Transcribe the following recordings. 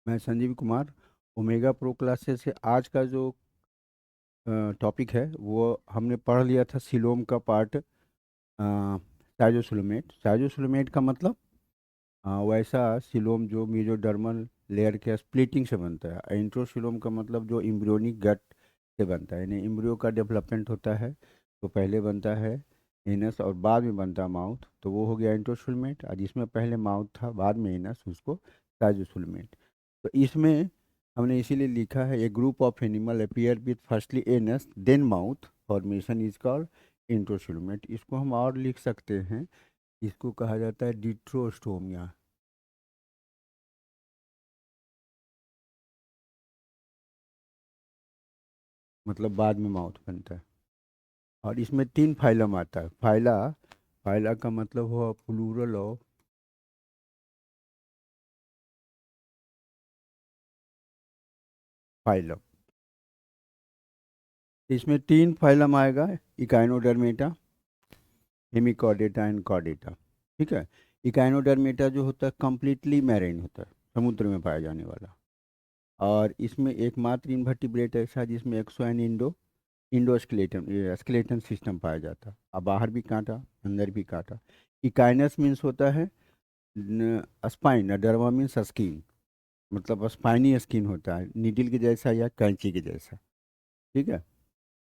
मैं Sanjeev Kumar, omega pro classes से। आज का जो टॉपिक है वो हमने पढ़ लिया था सिलोम का पार्ट, साइजोसोलोमेट। साइजोसोलोमेट का मतलब वैसा सिलोम जो मेसोडर्मल लेयर के स्प्लिटिंग से बनता है। इंट्रोसिलोम का मतलब जो एम्ब्रियोनिक गट से बनता है, यानी एम्ब्रियो का डेवलपमेंट होता है तो पहले बनता है एनस और बाद में बनता है माउथ, तो वो हो गया इंट्रोसोलोमेट। और जिसमें पहले माउथ था बाद में एनस, उसको साइजोसोलोमेट। तो इसमें हमने इसीलिए लिखा है a group of animal appear with firstly anus then mouth formation is called enterocoelomate. इसको हम और लिख सकते हैं, इसको कहा जाता है डिट्रोस्टोमिया, मतलब बाद में माउथ बनता है। और इसमें तीन फाइलम आता है। फाइला, फाइला का मतलब हुआ प्लूरल ऑफ फाइलम। इसमें तीन फाइलम आएगा, इकाइनोडर्मेटा, हेमिकॉर्डेटा एंड कॉर्डेटा। ठीक है। इकाइनोडर्मेटा जो होता है कंप्लीटली मैरीन होता है, समुद्र में पाया जाने वाला। और इसमें एकमात्र इन्वर्टिब्रेट ऐसा है जिसमें एक्सो एंड इंडो स्केलेटन, ये स्केलेटन सिस्टम पाया जाता है। अब बाहर भी कांटा, अंदर भी कांटा। इकाइनस मीन्स होता है स्पाइन, डर्मा मीन्स स्किन, मतलब स्पाइनी स्किन होता है, नीडल के जैसा या कैंची के जैसा। ठीक है।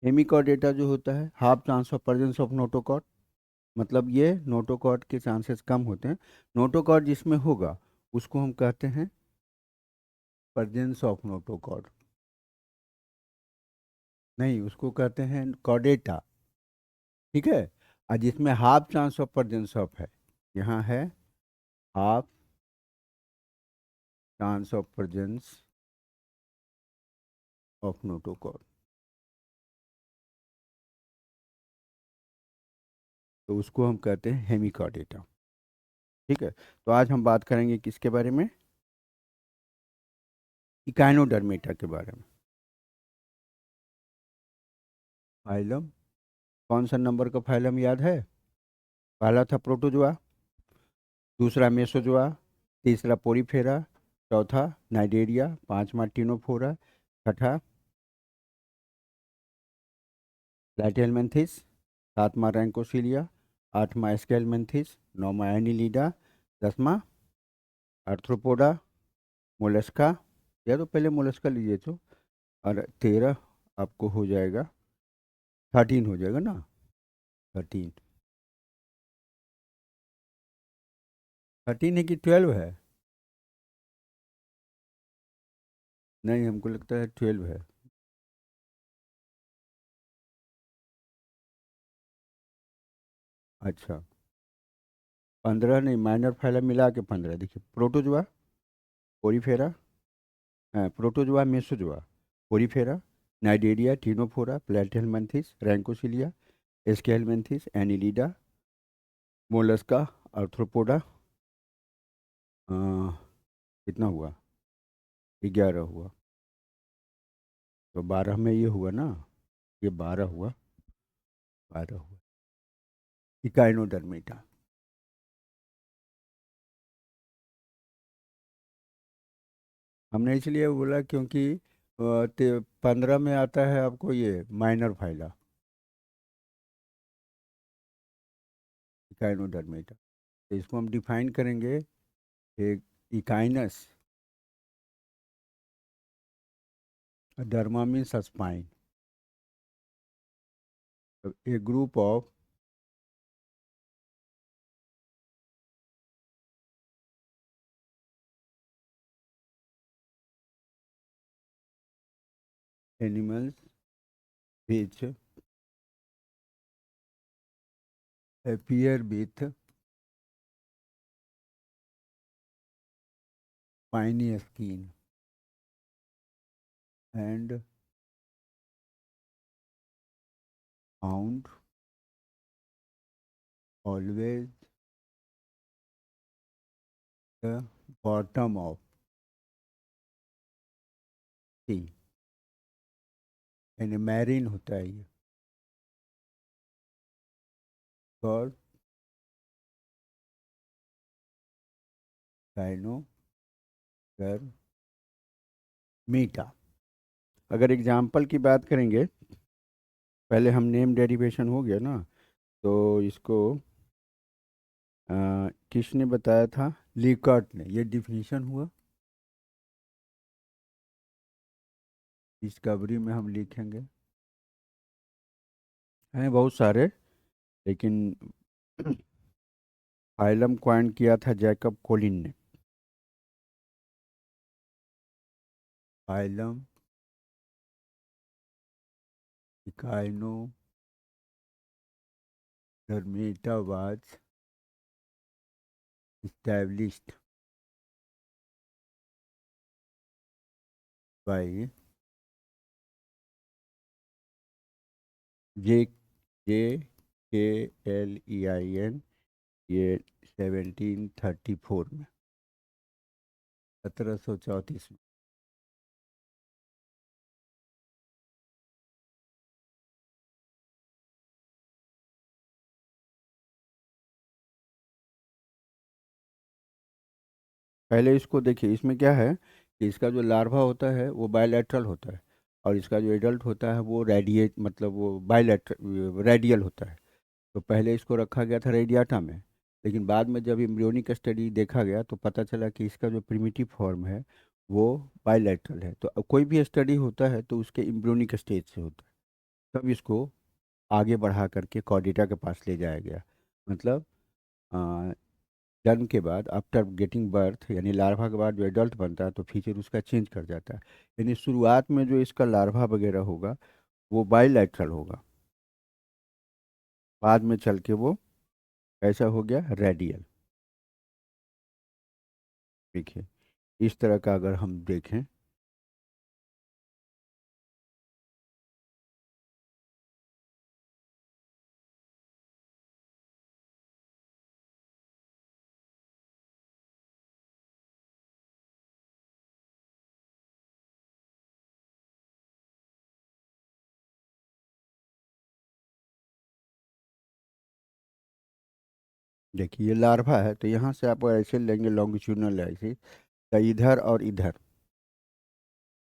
हेमिकॉर्डेटा जो होता है half chance of presence of नोटोकॉट, मतलब ये नोटोकॉट के चांसेस कम होते हैं। नोटोकॉट जिसमें होगा उसको हम कहते हैं प्रेजेंस ऑफ नोटोकॉट, नहीं उसको कहते हैं कॉर्डेटा। ठीक है। और जिसमें half chance of presence of है, यहाँ है half chance of presence of नोटोकॉट, तो उसको हम कहते हैं हेमिकॉर्डेटा। ठीक है। तो आज हम बात करेंगे किसके बारे में? इकाइनोडर्मेटा के बारे में। फाइलम, कौन सा नंबर का फाइलम याद है? पहला था प्रोटोजोआ, दूसरा मेसोजोआ, तीसरा पोरीफेरा, चौथा नाइडेरिया, पांचवा टिनोफोरा, छठा प्लैटिहेलमिन्थेस, सातवां रैंकोसिलिया, आठवां स्केलमिन्थेस, नौवां एनिलिडा, दसवां आर्थ्रोपोडा, मोलस्का, या तो पहले मोलस्का लीजिए तो। और 13 आपको हो जाएगा, 13 हो जाएगा ना, 13। 13 है कि 12 है? नहीं, हमको लगता है 12 है। अच्छा, 15 नहीं, माइनर फाइलम मिला के 15। देखिए, protozoa, porifera, protozoa, mesozoa, porifera, cnidaria, ctenophora, platyhelminthes, rhynchocoela, aschelminthes, annelida, mollusca, arthropoda. अ, कितना हुआ? 11 हुआ। तो 12 में ये हुआ ना, ये 12 हुआ, 12 हुआ इकाइनोडर्मेटा। हमने इसलिए बोला क्योंकि 15 में आता है आपको ये माइनर फाइला, इकाइनोडर्मेटा। तो इसको हम डिफाइन करेंगे, एक echinus, derma means spine, A group of animals which appear with spiny skin and found always the bottom of sea, यानी मैरीन होता है ये। और साइनोडर्मेटा, मीटा। अगर एग्जाम्पल की बात करेंगे, पहले हम नेम डेरिवेशन हो गया ना, तो इसको किसने बताया था? लिकर्ट ने। ये डिफिनीशन हुआ। डिस्कवरी में हम लिखेंगे, हैं बहुत सारे, लेकिन फाइलम क्वाइन किया था जैकब कोलिन ने। Phylum Echinodermata was established by जे जे के एल ई आई एन, ये 1734 में, 1734 में। पहले इसको देखिए, इसमें क्या है कि इसका जो लार्वा होता है वो बायलैटरल होता है, और इसका जो एडल्ट होता है वो रेडिएट, मतलब वो बायलैटरल रेडियल होता है। तो पहले इसको रखा गया था रेडियाटा में, लेकिन बाद में जब एम्ब्रियोनिक स्टडी देखा गया तो पता चला कि इसका जो प्रिमिटिव फॉर्म है वो बायलैटरल है। तो अब कोई भी स्टडी होता है तो उसके एम्ब्रियोनिक स्टेज से होता है, तब इसको आगे बढ़ा करके कॉर्डेटा के पास ले जाया गया। मतलब जन्म के बाद, आफ्टर गेटिंग बर्थ, यानी लार्वा के बाद जो एडल्ट बनता है तो फीचर उसका चेंज कर जाता है। यानी शुरुआत में जो इसका लार्वा वगैरह होगा वो बायलैटरल होगा, बाद में चल के वो ऐसा हो गया रेडियल। देखिए, इस तरह का अगर हम देखें, देखिए ये लार्वा है तो यहाँ से आप ऐसे लेंगे लॉन्गिट्यूडनल एक्सिस, तो इधर और इधर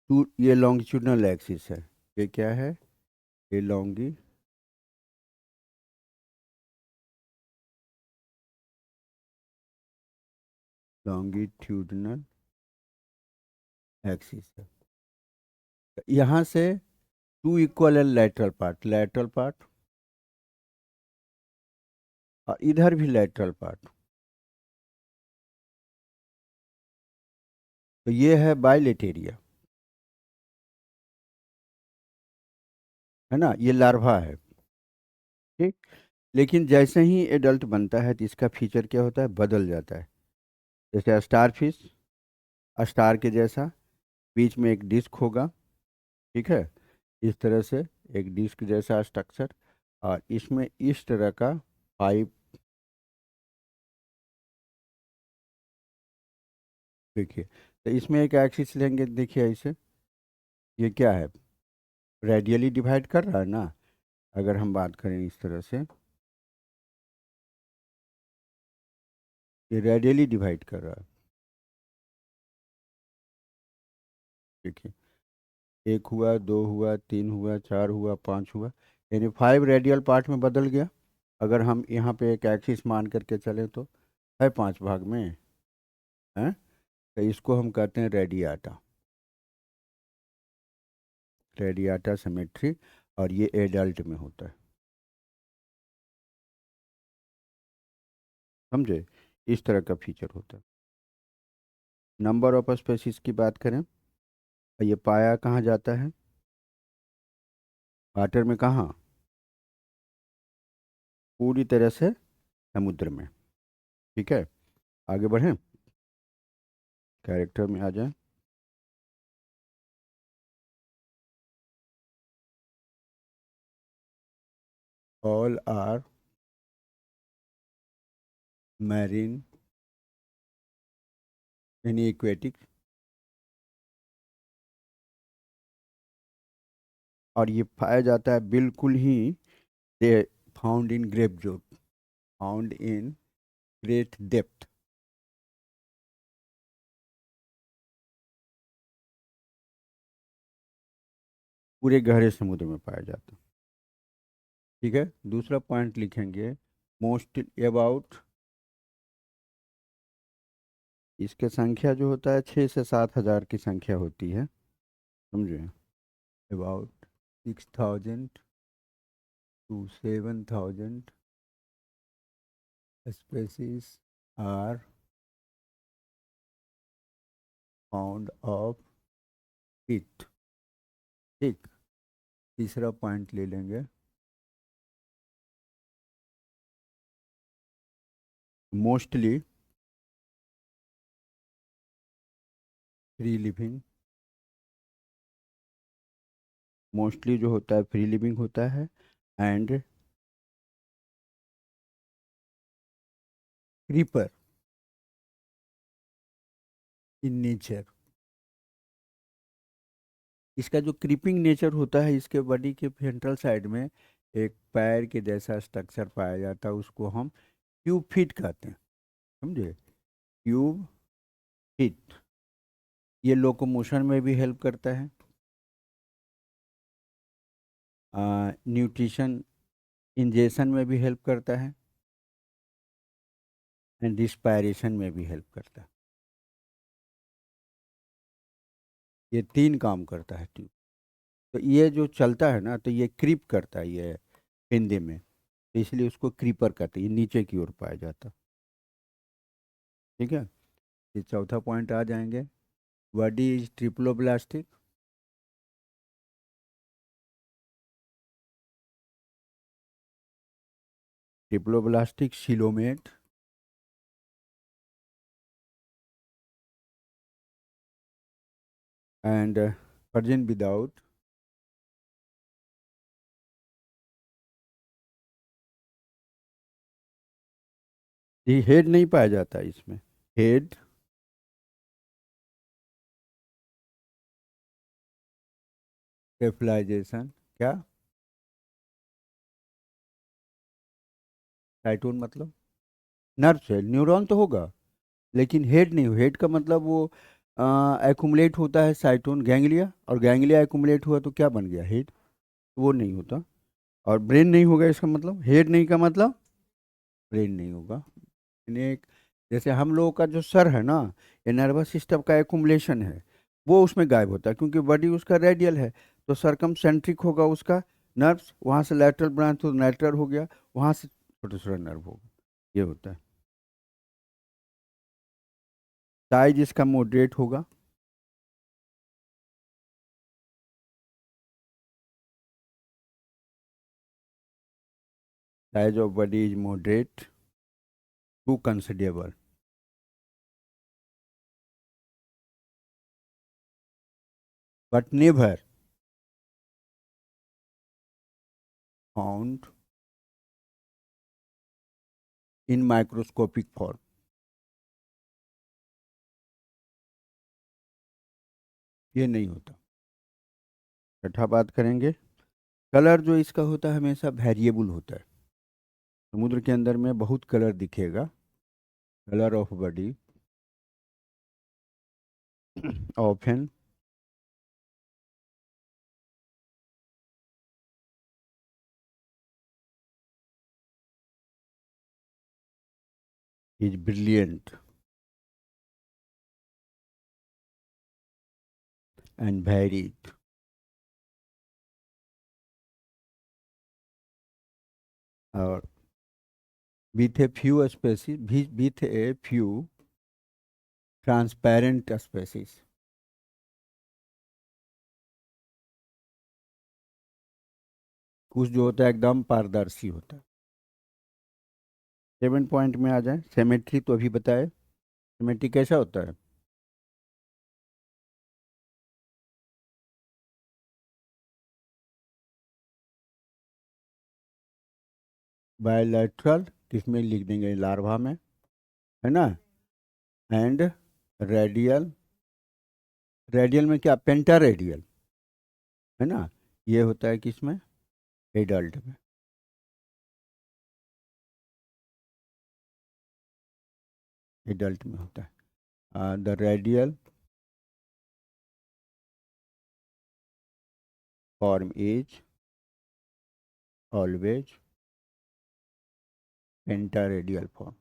टू, ये लॉन्गिट्यूडनल एक्सिस है। ये क्या है? ये लॉन्गिट्यूडनल एक्सिस है। तो यहाँ से टू इक्वल लैटरल पार्ट, और इधर भी लैटरल पार्ट। तो ये है बाइलेटेरिया, है ना, ये लार्वा है। ठीक। लेकिन जैसे ही एडल्ट बनता है तो इसका फीचर क्या होता है? बदल जाता है। जैसे स्टार फिश, स्टार के जैसा बीच में एक डिस्क होगा, ठीक है, इस तरह से एक डिस्क जैसा स्ट्रक्चर, और इसमें इस तरह का पाइप। देखिए, तो इसमें एक एक्सिस लेंगे, देखिए ऐसे, ये क्या है? रेडियली डिवाइड कर रहा है ना। अगर हम बात करें इस तरह से, ये रेडियली डिवाइड कर रहा है। देखिए, एक हुआ, दो हुआ, तीन हुआ, चार हुआ, पाँच हुआ, यानी 5 रेडियल पार्ट में बदल गया। अगर हम यहाँ पे एक एक्सिस मान करके चलें तो है 5 भाग में, है। तो इसको हम कहते हैं रेडियाटा, रेडियाटा सिमेट्री, और ये एडल्ट में होता है। समझे? इस तरह का फीचर होता है। नंबर ऑफ स्पेसीज की बात करें, ये पाया कहाँ जाता है? वाटर में कहाँ? पूरी तरह से समुद्र में। ठीक है, आगे बढ़ें, कैरेक्टर में आ जाए। ऑल आर मैरीन यानी एक्वेटिक, और ये पाया जाता है बिल्कुल ही, they found in grape zone, found in great depth. पूरे गहरे समुद्र में पाया जाता है। ठीक है, दूसरा पॉइंट लिखेंगे मोस्ट अबाउट। इसके संख्या जो होता है 6 से 7 हज़ार की संख्या होती है, समझे। About 6,000 to 7,000 species are found of it। ठीक, तीसरा पॉइंट ले लेंगे मोस्टली फ्री लिविंग। मोस्टली जो होता है फ्री लिविंग होता है एंड क्रीपर इन नेचर। इसका जो क्रीपिंग नेचर होता है, इसके बॉडी के वेंट्रल साइड में एक पैर के जैसा स्ट्रक्चर पाया जाता है, उसको हम ट्यूब फीट कहते हैं, समझे। Tube feet. ये लोकोमोशन में भी हेल्प करता है, न्यूट्रिशन इंजेशन में भी हेल्प करता है एंड रिस्पायरेशन में भी हेल्प करता है। ये तीन काम करता है ट्यूब। तो ये जो चलता है ना, तो ये क्रीप करता है ये हिंदी में, तो इसलिए उसको क्रीपर कहते हैं। ये नीचे की ओर पाया जाता है। ठीक है, ये चौथा पॉइंट आ जाएंगे। Body is triploblastic. Triploblastic coelomate and virgin without ये हेड नहीं पाया जाता है इसमें। हेड स्टेफलाइजेशन क्या, साइटोन मतलब नर्व सेल, न्यूरॉन तो होगा लेकिन हेड नहीं। हेड का मतलब वो एक्युमुलेट होता है साइटोन गैंग्लिया, और गैंग्लिया एक्युमुलेट हुआ तो क्या बन गया, हेड। वो नहीं होता। और ब्रेन नहीं होगा, इसका मतलब हेड नहीं का मतलब ब्रेन नहीं होगा। यानी एक, जैसे हम लोगों का जो सर है ना, ये नर्वस सिस्टम का एक्युमुलेशन है, वो उसमें गायब होता है क्योंकि बॉडी उसका रेडियल है। तो सरकम सेंट्रिक होगा उसका नर्व्स, वहाँ से लैटरल ब्रांच तो लैटरल हो गया, वहाँ से छोटा छोटा नर्व होगा। ये होता है। साइज इसका मॉडरेट होगा। Size of body is moderate to considerable. But never found in microscopic form. ये नहीं होता। छठा बात करेंगे, कलर जो इसका होता है हमेशा वेरिएबल होता है। समुद्र के अंदर में बहुत कलर दिखेगा। Colour of body often is brilliant and varied. और with a few species, with a few transparent species। कुछ जो होता है एकदम पारदर्शी होता है। 7 पॉइंट में आ जाए, सिमेट्री तो अभी बताए। सिमेट्री कैसा होता है, बायलैटरल, किसमें लिख देंगे, लार्वा में, है ना। एंड रेडियल, रेडियल में क्या, पेंटा रेडियल, है ना। ये होता है किसमें, एडल्ट में। एडल्ट में होता है the radial form is always pentaradial form.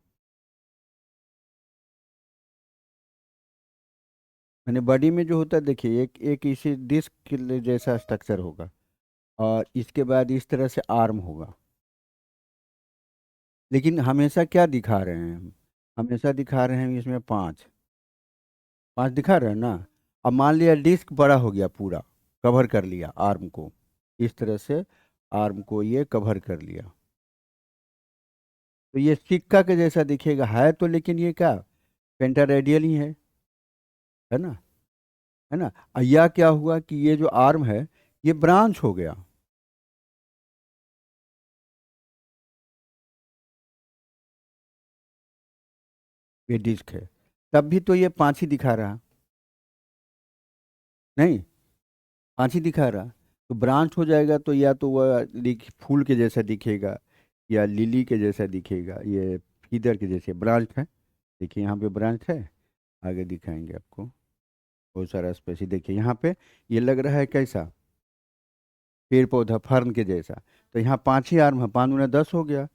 यानी बॉडी में जो होता है, देखिए एक एक इसी डिस्क के जैसा स्ट्रक्चर होगा, और इसके बाद इस तरह से आर्म होगा। लेकिन हमेशा क्या दिखा रहे हैं हम? हमेशा दिखा रहे हैं इसमें पाँच, पाँच दिखा रहे हैं ना। अब मान लिया डिस्क बड़ा हो गया, पूरा कवर कर लिया आर्म को, इस तरह से आर्म को ये कवर कर लिया, तो ये सिक्का के जैसा दिखेगा है तो, लेकिन ये क्या, पेंटारेडियल ही है ना, है ना। या क्या हुआ कि ये जो आर्म है ये ब्रांच हो गया, ये डिस्क है, तब भी तो ये पांच ही दिखा रहा, नहीं, पांच ही दिखा रहा। तो ब्रांच हो जाएगा तो या तो वह फूल के जैसा दिखेगा, या लिली के जैसा दिखेगा, ये फीदर के जैसे ब्रांच है। देखिए यहाँ पे ब्रांच है, आगे दिखाएंगे आपको बहुत सारा स्पेसी। देखिए यहाँ पे ये लग रहा है कैसा, पेड़ पौधा फर्न के जैसा। तो यहाँ पांच ही आर्म है, पाँच गुना 10 हो गया।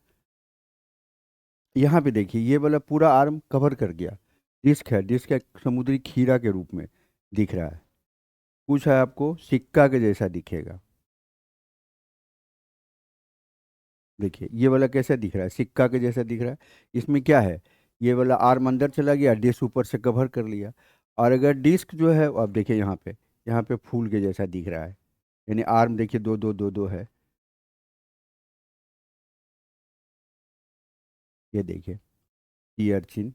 यहाँ पे देखिए ये वाला पूरा आर्म कवर कर गया, डिस्क है, डिस्क एक समुद्री खीरा के रूप में दिख रहा है। पूछा है आपको सिक्का के जैसा दिखेगा, देखिए ये वाला कैसा दिख रहा है, सिक्का के जैसा दिख रहा है। इसमें क्या है, ये वाला आर्म अंदर चला गया, डिस्क ऊपर से कवर कर लिया। और अगर डिस्क जो है, अब देखिए यहाँ पे फूल के जैसा दिख रहा है, यानी आर्म देखिए दो दो दो दो है। ये देखिए सी अर्चिन,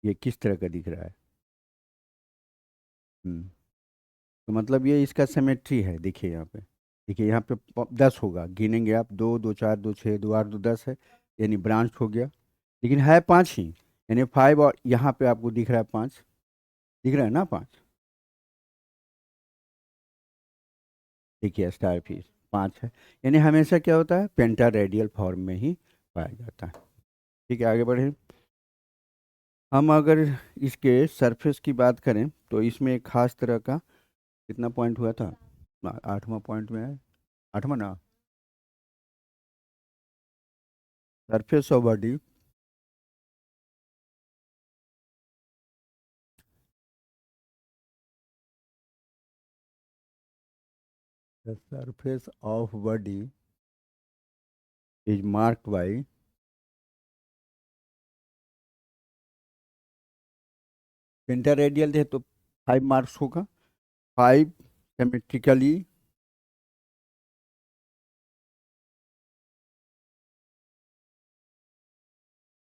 ये किस तरह का दिख रहा है। हम्म। तो मतलब ये इसका सिमेट्री है, देखिए यहाँ पे, देखिए यहाँ पे 10 होगा, गिनेंगे आप, दो दो चार दो छः दो आठ दो 10 है, यानी ब्रांच हो गया। लेकिन है पाँच ही, यानी फाइव, और यहाँ पे आपको दिख रहा है पाँच, दिख रहा है ना पाँच। देखिए स्टार फिश पाँच है, यानी हमेशा क्या होता है, पेंटा रेडियल फॉर्म में ही पाया जाता है। ठीक है, आगे बढ़े। हम अगर इसके सरफेस की बात करें तो इसमें एक खास तरह का, कितना पॉइंट हुआ था, आठवां पॉइंट में है, आठवां ना, surface of body, the surface of body is marked by, penta radial है तो 5 मार्क्स होगा, 5 सिमेट्रिकली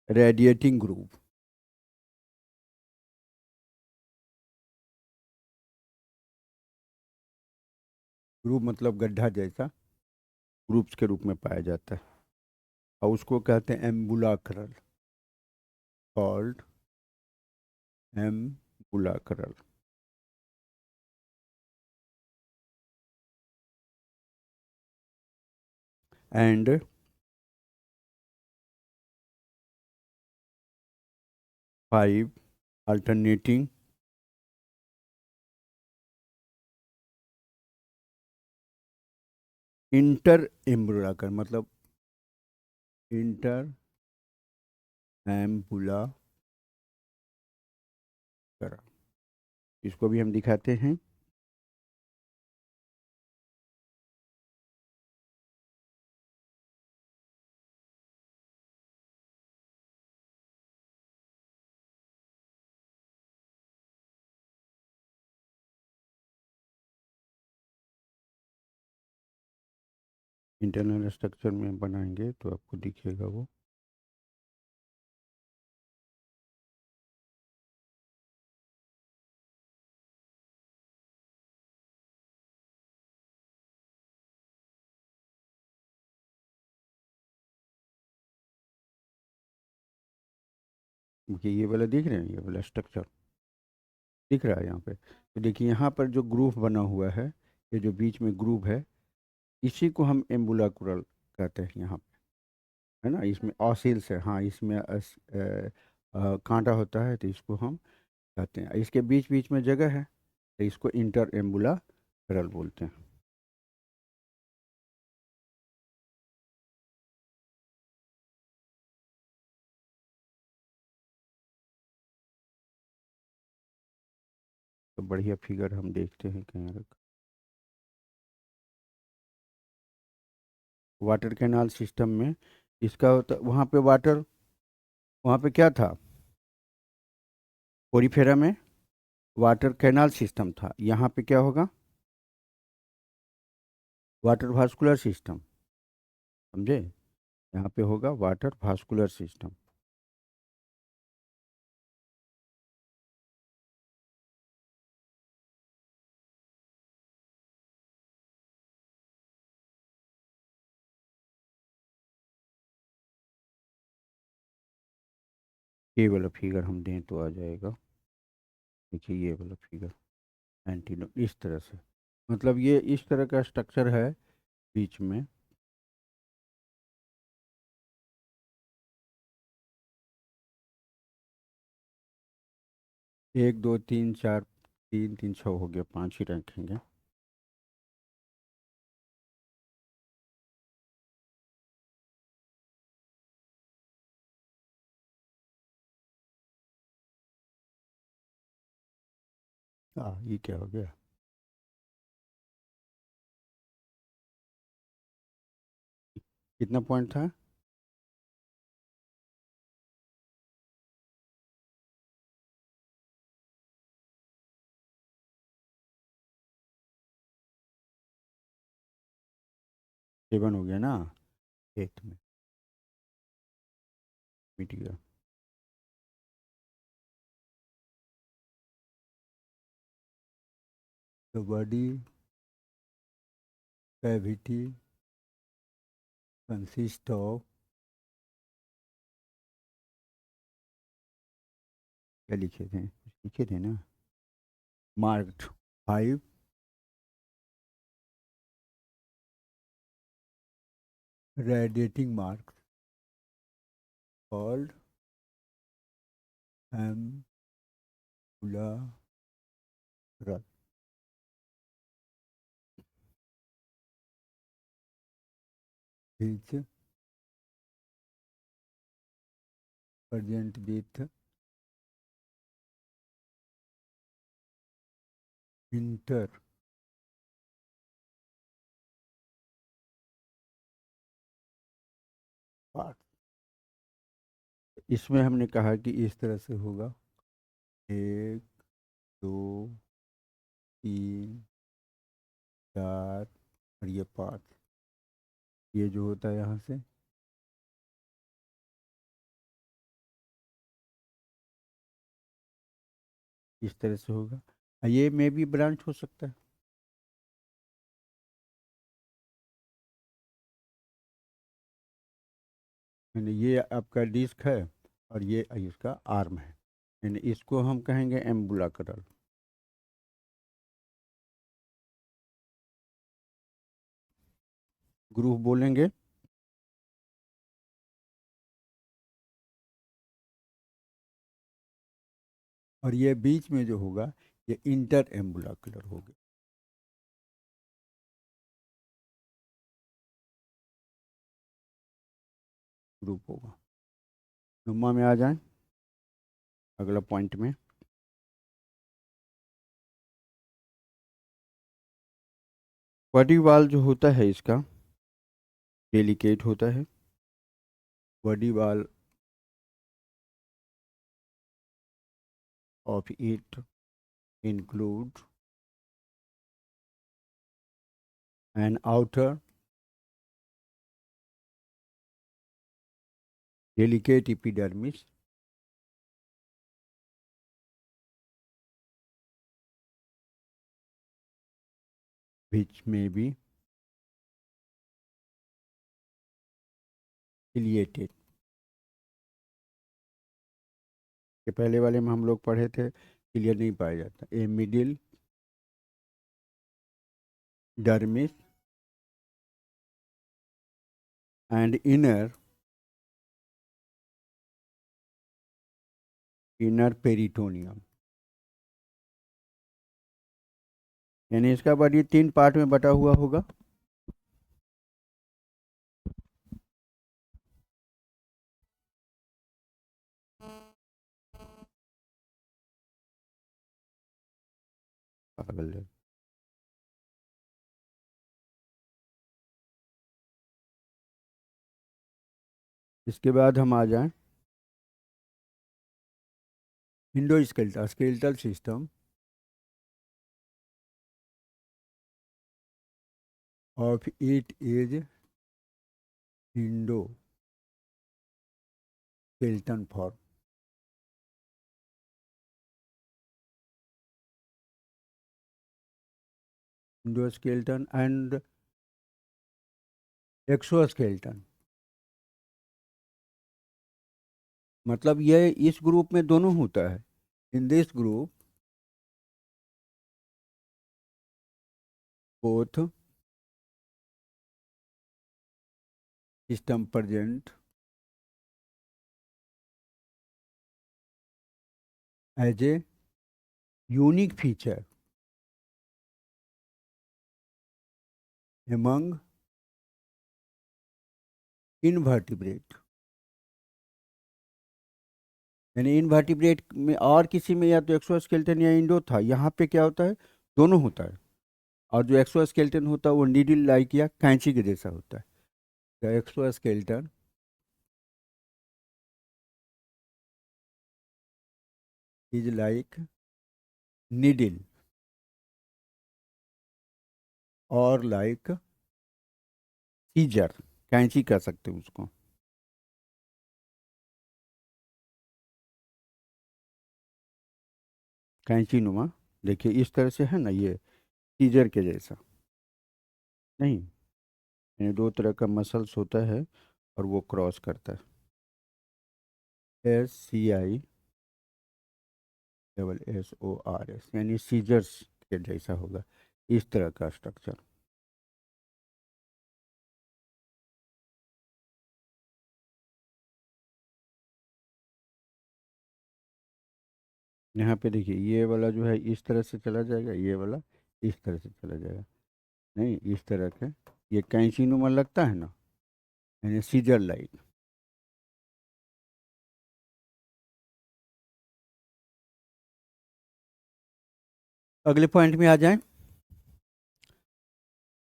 रेडिएटिंग ग्रुप। ग्रुप मतलब गड्ढा जैसा, ग्रुप्स के रूप में पाया जाता है, और उसको कहते हैं एम्बुलाक्रल, कॉल्ड एम्बुलाक्रल। एंड 5 अल्टरनेटिंग इंटर एम्बुलाकर, मतलब इंटर एम्बुलाकर, इसको भी हम दिखाते हैं। इंटरनल स्ट्रक्चर में बनाएंगे तो आपको दिखेगा वो। देखिए ये वाला दिख रहे हैं, ये वाला स्ट्रक्चर दिख रहा है यहाँ पे। तो देखिए यहाँ पर जो ग्रूव बना हुआ है, ये जो बीच में ग्रूव है, इसी को हम एम्बुलाकुरल कहते हैं यहाँ पे, है ना। इसमें ऑसिल्स है, हाँ इसमें कांटा होता है, तो इसको हम कहते हैं। इसके बीच बीच में जगह है, तो इसको इंटर एम्बुलाक्रल बोलते हैं। तो बढ़िया फिगर हम देखते हैं कहीं रख। वाटर कैनाल सिस्टम में इसका होता, वहाँ पे वाटर, वहाँ पे क्या था, पोरीफेरा में वाटर कैनाल सिस्टम था। यहाँ पे क्या होगा, वाटर वास्कुलर सिस्टम, समझे, यहाँ पे होगा वाटर वास्कुलर सिस्टम। ये वाला फिगर हम दें तो आ जाएगा, देखिए ये वाला फिगर, एंटीनो इस तरह से, मतलब ये इस तरह का स्ट्रक्चर है बीच में। एक दो तीन चार, तीन तीन छः हो गया, पाँच ही रखेंगे। ये क्या हो गया, कितना पॉइंट था, सेवन हो गया ना, एट में मिट गया। तो बॉडी कैविटी कंसिस्ट ऑफ, क्या लिखे थे, कुछ लिखे थे ना, marked 5 radiating marks called ampullar, which present with inter part। इसमें हमने कहा कि इस तरह से होगा, एक दो तीन चार, और ये पाँच, ये जो होता है यहाँ से, इस तरह से होगा। ये में भी ब्रांच हो सकता है, यानी ये आपका डिस्क है और ये इसका आर्म है, यानी इसको हम कहेंगे एम्बुलाक्रल। ग्रुप बोलेंगे, और ये बीच में जो होगा ये इंटर एम्बुलाकुलर होगा, ग्रुप होगा। नुम्मा में आ जाए अगला पॉइंट में, बॉडी वाल जो होता है इसका डेलिकेट होता है। Body wall of it include an outer delicate epidermis which may be ciliated। के पहले वाले में हम लोग पढ़े थे, क्लियर नहीं पाया जाता। A middle dermis and inner peritoneum, यानी इसका बॉडी तीन पार्ट में बटा हुआ होगा। पागल है। इसके बाद हम आ जाएं endoskeletal skeletal system of it is endoskeleton form. Endoskeleton and exoskeleton, मतलब ये इस ग्रुप में दोनों होता है। In this group both system present as a unique feature among invertebrate. यानी इनवर्टिब्रेट में और किसी में या तो एक्सोस्केलेटन या इंडो था, यहाँ पे क्या होता है, दोनों होता है। और जो एक्सोस्केलेटन होता है वो नीडल लाइक या कैंची के जैसा होता है। The exoskeleton is like needle और लाइक सीजर, कैंची कह सकते हैं उसको। कैंची नुमा, देखिए इस तरह से है ना, ये सीजर के जैसा नहीं। यानी दो तरह का मसल्स होता है और वो क्रॉस करता है। SCISSORS, यानी सीजर्स के जैसा होगा, इस तरह का स्ट्रक्चर। यहाँ पे देखिए ये वाला जो है इस तरह से चला जाएगा, ये वाला इस तरह से चला जाएगा, नहीं इस तरह के। ये कैंची नुमा लगता है ना, यानी सीजर लाइक। अगले पॉइंट में आ जाएं,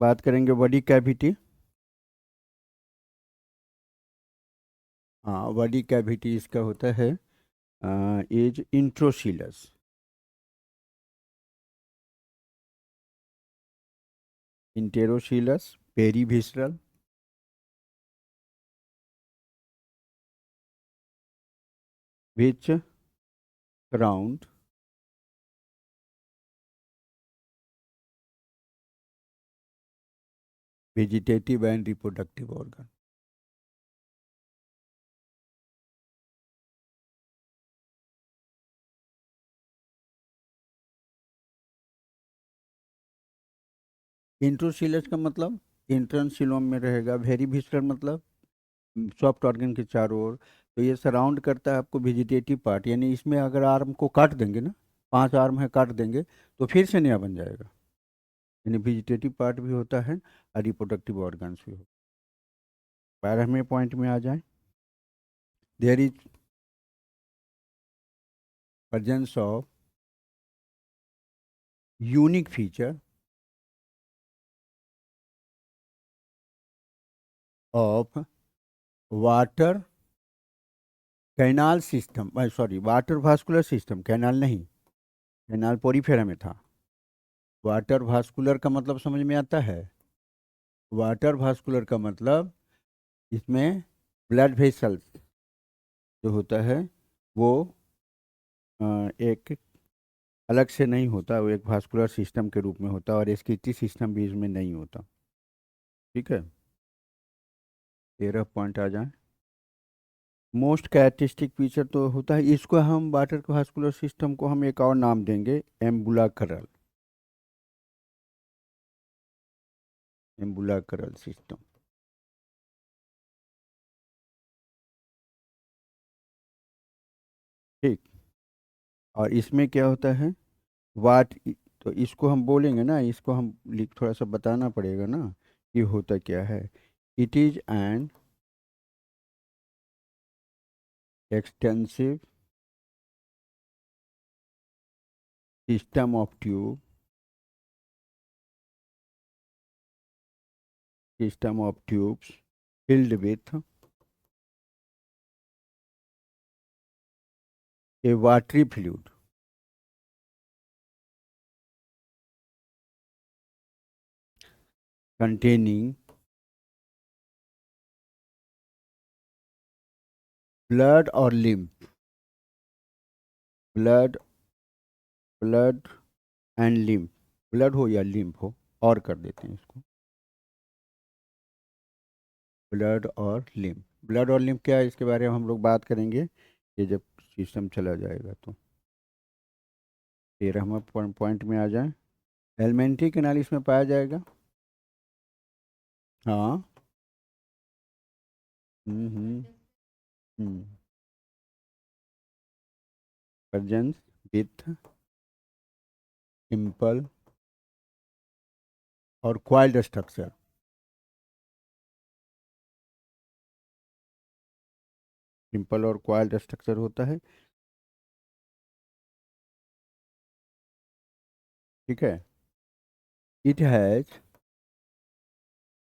बात करेंगे बॉडी कैविटी। हाँ, बॉडी कैविटी इसका होता है is enterocoelous, enterocoelous, perivisceral, which round vegetative and reproductive organ. Enterocoelous का मतलब इंट्रंसिलोम में रहेगा, वेरी विस्रल मतलब सॉफ्ट ऑर्गन के चारों ओर। तो ये सराउंड करता है आपको वेजिटेटिव पार्ट, यानी इसमें अगर आर्म को काट देंगे ना, 5 आर्म है काट देंगे तो फिर से नया बन जाएगा। यानी वेजिटेटिव पार्ट भी होता है और रिप्रोडक्टिव ऑर्गन्स भी होता है। 12वें पॉइंट में आ जाए, there is presence of unique feature of water canal system, sorry water vascular system, canal नहीं, कैनाल पोरीफेरा में था। वाटर वास्कुलर का मतलब समझ में आता है, वाटर वास्कुलर का मतलब इसमें ब्लड वेसल्स जो होता है वो एक अलग से नहीं होता, वो एक वास्कुलर सिस्टम के रूप में होता है और एस्किटी सिस्टम भी इसमें नहीं होता। ठीक है, 13 पॉइंट आ जाए। मोस्ट कैरेक्टरिस्टिक फीचर तो होता है, इसको हम वाटर वास्कुलर सिस्टम को हम एक और नाम देंगे, एम्बुलाक्रल, एम्बुलाक्रल सिस्टम। ठीक, और इसमें क्या होता है, वाट, तो इसको हम बोलेंगे ना, इसको हम लिख थोड़ा सा बताना पड़ेगा ना कि होता क्या है। It is an extensive system of tube system of tubes filled with a watery fluid containing blood or lymph, blood blood and lymph, blood हो या लिम्फ हो, और कर देते हैं इसको, ब्लड और लिम्फ। ब्लड और लिम्फ क्या है, इसके बारे में हम लोग बात करेंगे ये जब सिस्टम चला जाएगा। तो 13वां पॉइंट में आ जाए, एलिमेंट्री कैनाल इसमें पाया जाएगा। हाँ। हम्म। हम्म। प्रेजेंस विथ सिंपल और क्वाइल्ड स्ट्रक्चर, सिंपल और क्वाइल्ड स्ट्रक्चर होता है। ठीक है। It has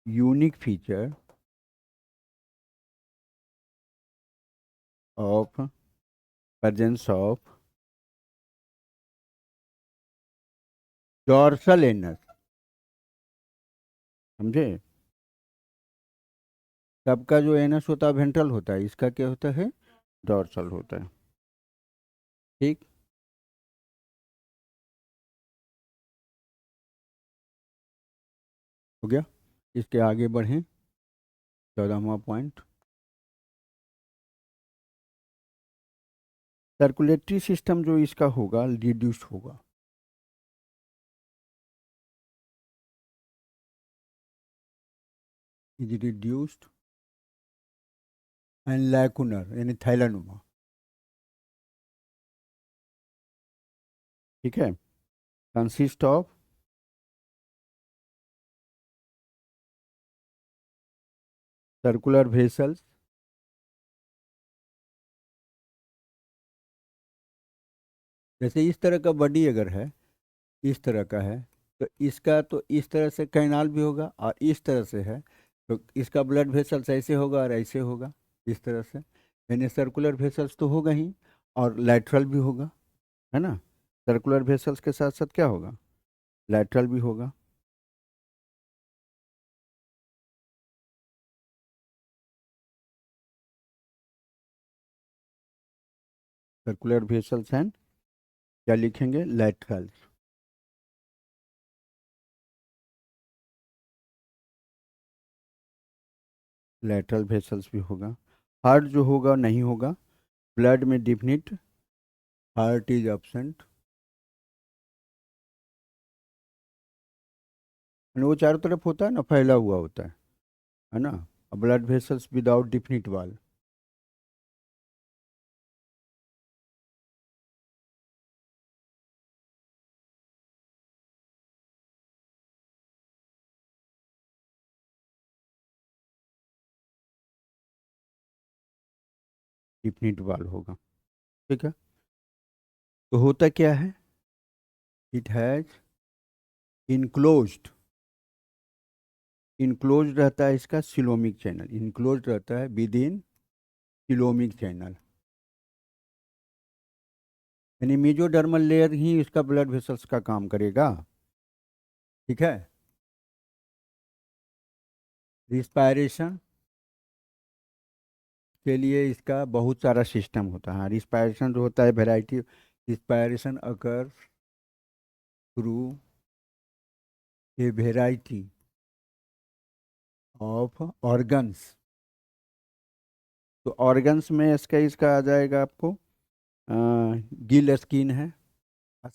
unique feature of presence of dorsal anus, समझे। सबका जो एनस होता है वेंट्रल होता है, इसका क्या होता है, डॉर्सल होता है। ठीक। हो गया। इसके आगे बढ़ें, 14वां पॉइंट, सर्कुलेटरी सिस्टम जो इसका होगा रिड्यूस्ड होगा। इज रिड्यूस्ड एंड लैकुनर यानी थैलानुमा। ठीक है। कंसिस्ट ऑफ सर्कुलर वेसल्स, जैसे इस तरह का बॉडी अगर है, इस तरह का है, तो इसका तो इस तरह से कैनाल भी होगा, और इस तरह से है तो इसका ब्लड वेसल्स ऐसे होगा और ऐसे होगा, इस तरह से, यानी सर्कुलर वेसल्स तो होगा ही, और लैटरल भी होगा, है ना। सर्कुलर वेसल्स के साथ साथ क्या होगा, लैटरल भी होगा। सर्कुलर वेसल्स एंड क्या लिखेंगे, लैटरल, लैटरल वेसल्स भी होगा। हार्ट जो होगा नहीं होगा, ब्लड में डिफिनिट हार्ट इज एब्सेंट, वो चारों तरफ होता है ना, फैला हुआ होता है ना। ब्लड वेसल्स विदाउट डिफिनिट वाल, डिफिनिट वाल होगा। ठीक है। तो होता क्या है, इट हैज इनक्लोज्ड, इनक्लोज रहता है इसका सिलोमिक चैनल, इनक्लोज रहता है विद इन सिलोमिक चैनल, यानी मेजोडर्मल लेयर ही इसका ब्लड वेसल्स का काम करेगा। ठीक है। रिस्पायरेशन के लिए इसका बहुत सारा सिस्टम होता है। रिस्पायरेशन जो होता है variety, respiration occur through a variety of organs. तो ऑर्गन्स में इसका इसका आ जाएगा आपको, गिल स्किन है,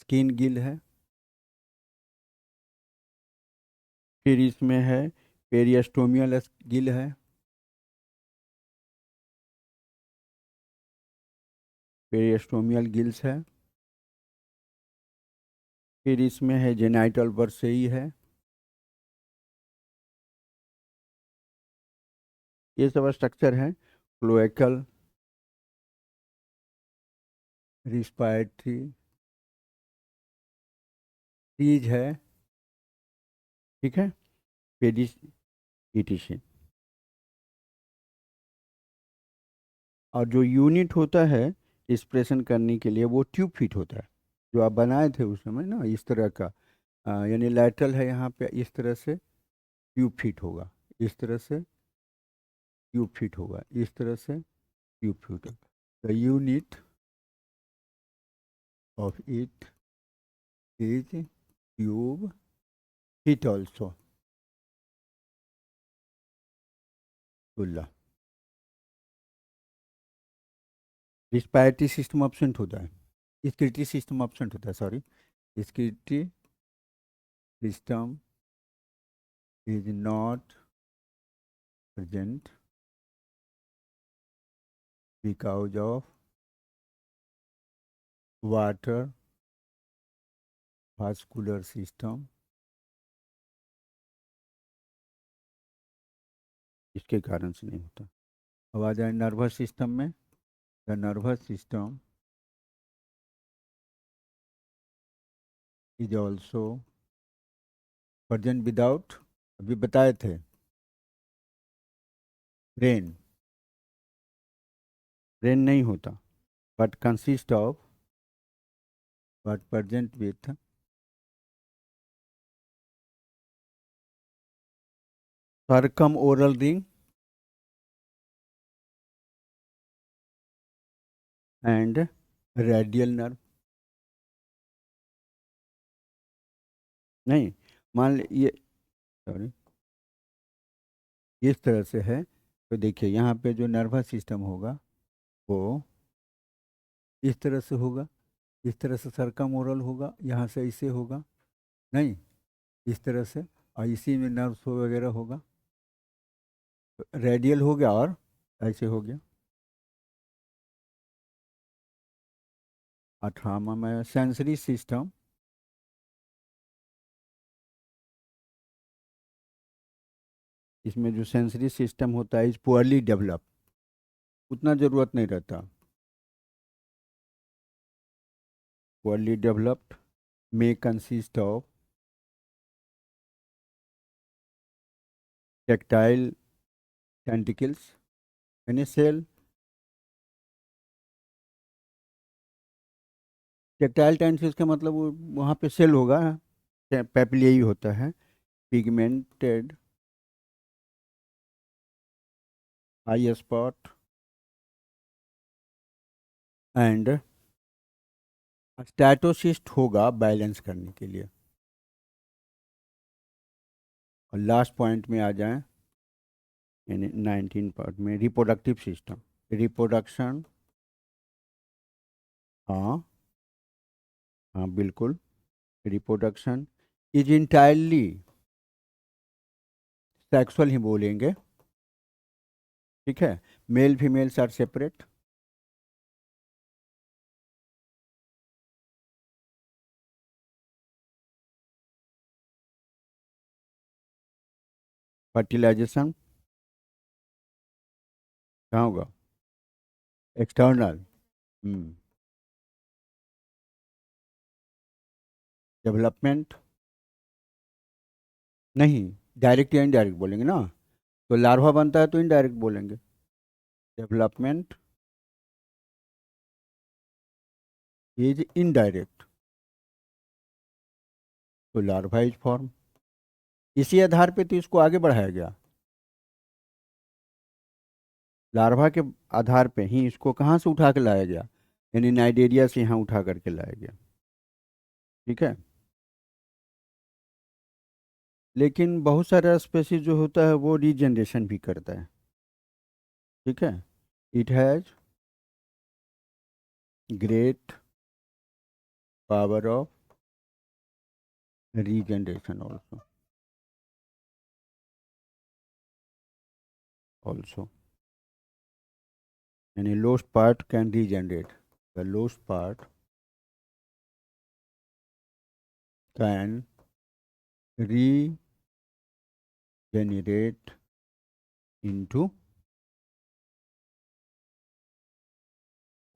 स्किन गिल है, फिर इसमें है पेरियस्टोमियल गिल है, पेरियस्टोमियल गिल्स है, फिर इसमें है जेनाइटल बर्सेई है, ये सब स्ट्रक्चर है। क्लोएकल, रिस्पायरेटरी सीज है। ठीक है। etc. और जो यूनिट होता है एक्सप्रेशन करने के लिए वो ट्यूब फीट होता है, जो आप बनाए थे उस समय ना, इस तरह का। यानी लैटरल है यहाँ पे, इस तरह से ट्यूब फीट होगा, इस तरह से ट्यूब फीट होगा, इस तरह से ट्यूब फीट होगा। The unit of it is tube feet also. बुल्ला रिस्पायरेटरी सिस्टम ऑब्सेंट होता है, स्किरेटरी सिस्टम ऑब्सेंट होता है, sorry, excretory system is not present because of water vascular system, इसके कारण से नहीं होता। अब आ जाए नर्वस सिस्टम में। The nervous system is also present without, अभी बताए थे, ब्रेन। ब्रेन नहीं होता, but consist of, but present with circum oral ring and radial nerve. नहीं, मान ली ये, सॉरी, इस तरह से है, तो देखिए यहाँ पे जो नर्वस सिस्टम होगा वो इस तरह से होगा, इस तरह से सर्कम ओरल होगा, यहाँ से ऐसे होगा, नहीं, इस तरह से, और इसी में नर्व्स वगैरह होगा, रेडियल हो गया और ऐसे हो गया। अठारहवां में सेंसरी सिस्टम, इसमें जो सेंसरी सिस्टम होता है इज पुअरली डेवलप, उतना ज़रूरत नहीं रहता। Poorly developed may consist of tactile tentacles, यानी सेल, टेक्टाइल टेंसिल्स का मतलब वो वहाँ पे सेल होगा, पेपिलियई होता है, pigmented I spot and statocyst होगा बैलेंस करने के लिए। और लास्ट पॉइंट में आ जाएं, यानी 19 पार्ट में रिप्रोडक्टिव सिस्टम, रिप्रोडक्शन, हाँ, हाँ बिल्कुल, रिप्रोडक्शन इज इंटायरली सेक्सुअल ही बोलेंगे, ठीक है, male females are separate, fertilization कहाँ होगा, एक्सटर्नल, डेवलपमेंट नहीं, डायरेक्ट या इनडायरेक्ट बोलेंगे ना, तो लार्वा बनता है तो इनडायरेक्ट बोलेंगे, डेवलपमेंट इज इनडायरेक्ट, तो लार्वा इज फॉर्म, इसी आधार पे तो इसको आगे बढ़ाया गया, लार्वा के आधार पे ही इसको कहाँ से उठा के लाया गया, यानी नाइजीरिया से यहाँ उठा करके लाया गया, ठीक है। लेकिन बहुत सारा स्पेसीज जो होता है वो रीजनरेशन भी करता है, ठीक है, it has great power of regeneration also, also, यानी lost part can regenerate, the lost part can regenerate into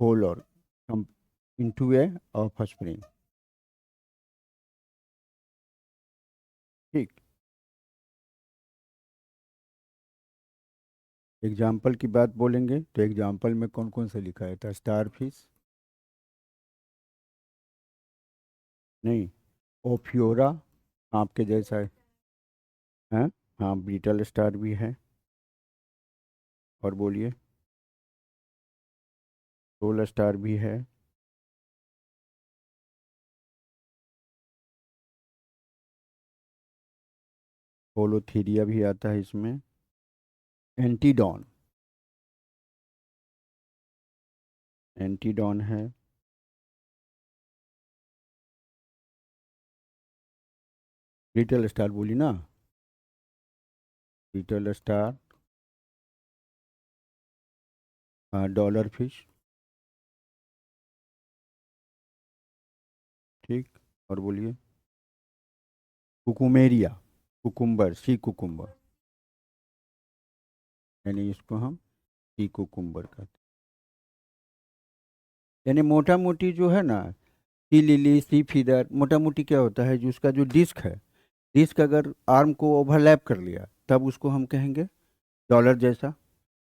whole or into a offspring, ठीक। एग्जाम्पल की बात बोलेंगे तो एग्जाम्पल में कौन कौन सा लिखा है था? स्टार फिश नहीं, ओफियोरा आपके जैसा है। हैं? हाँ, बीटल स्टार भी है। और बोलिए। सोल स्टार भी है। होलोथीरिया भी आता है इसमें। एंटीडॉन, एंटीडॉन है। लिटिल स्टार बोली ना, लिटिल स्टार। Dollar fish. ठीक। और बोलिए। कुकुमेरिया, कुकुम्बर, सी कुकुम्बर, यानी इसको हम सी कुकुम्बर कहते हैं। यानी मोटा मोटी जो है ना, सी लिली, सी फीदर, मोटा मोटी क्या होता है, जो उसका जो डिस्क है, डिस्क अगर आर्म को ओवरलैप कर लिया तब उसको हम कहेंगे डॉलर जैसा।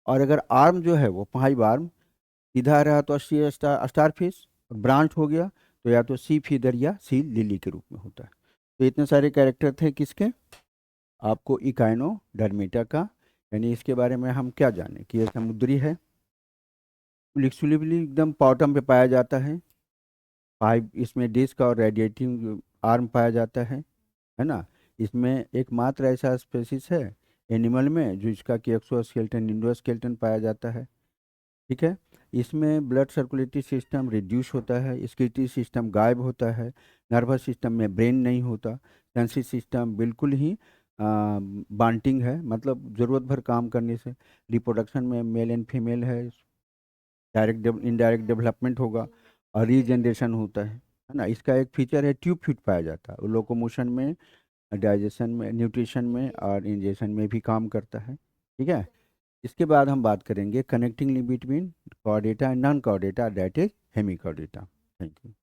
और अगर आर्म जो है वो 5 आर्म सीधा रहा तो स्टार फिश, और ब्रांच हो गया तो या तो सी फीदर या सी लिली के रूप में होता है। तो इतने सारे कैरेक्टर थे किसके, आपको इकाइनोडर्मिटा का। यानी इसके बारे में हम क्या जाने कि यह समुद्री है, एक्सक्लूसिवली एकदम बॉटम पे पाया जाता है। 5 इसमें डिस्क और रेडिएटिंग आर्म पाया जाता है ना। इसमें एकमात्र ऐसा स्पेसिस है एनिमल में जो इसका कि एक्सोस्केलेटन इंडोस्केलेटन पाया जाता है। ठीक है। इसमें ब्लड सर्कुलेटरी सिस्टम रिड्यूस होता है, स्किलेटरी सिस्टम गायब होता है, नर्वस सिस्टम में ब्रेन नहीं होता, सेंसिस सिस्टम बिल्कुल ही बांटिंग है, मतलब ज़रूरत भर काम करने से। रिप्रोडक्शन में मेल एंड फीमेल है, डायरेक्ट इनडायरेक्ट डेवलपमेंट होगा, और रीजनरेशन होता है ना। इसका एक फीचर है ट्यूब फिट पाया जाता है, लोकोमोशन में, डाइजेशन में, न्यूट्रिशन में और इंजेशन में भी काम करता है। ठीक है। इसके बाद हम बात करेंगे connecting link between Chordata and non Chordata, that is Hemichordata. Thank you.